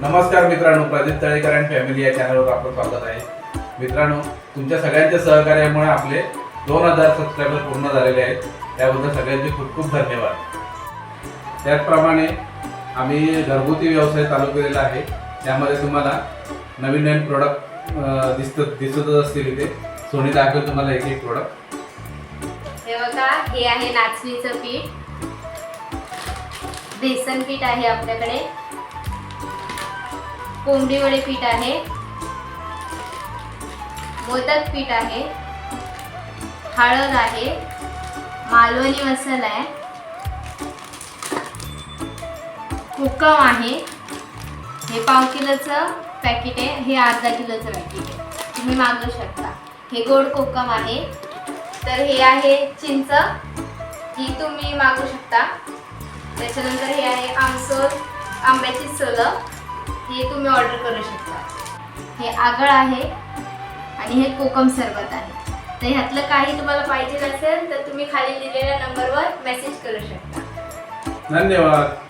नमस्कार मित्रांनो, Pradeep Talekar and family या चॅनलवर आपलं स्वागत आहे. मित्रांनो, तुमच्या सगळ्यांच्या सहकार्यामुळे आपले 2000 सबस्क्रायबर पूर्ण झालेले आहेत. त्याबद्दल सगळ्यांचे खूप खूप धन्यवाद. त्याचप्रमाणे आम्ही घरगुती व्यवसाय चालू केलेला आहे. त्यामध्ये तुम्हाला नवीन नवीन प्रोडक्ट दिसतच असतील. इथे सोनी दाखवेल तुम्हाला एक एक प्रोडक्ट. हे बघा, हे आहे नाचणीचं पीठ, बेसन पीठ आहे आपल्याकडे, कोंबडी वडे पीठ आहे, मोदक पीठ आहे, हळद आहे, मालवणी मसाला आहे, कोकम आहे. हे पाव किलोचं पॅकेट आहे, हे अर्धा किलोचं पॅकेट आहे, तुम्ही मागवू शकता. हे गोड कोकम आहे. तर हे आहे चिंच, ही तुम्ही मागवू शकता. त्याच्यानंतर हे आहे आमसूल, आंब्याची सोलं, हे तुम्ही ऑर्डर करू शकता. हे आगळ आहे आणि हे कोकम सरबत आहे. तर ह्यातलं काही तुम्हाला पाहिजे असेल तर तुम्ही खाली दिलेल्या नंबरवर मेसेज करू शकता. धन्यवाद.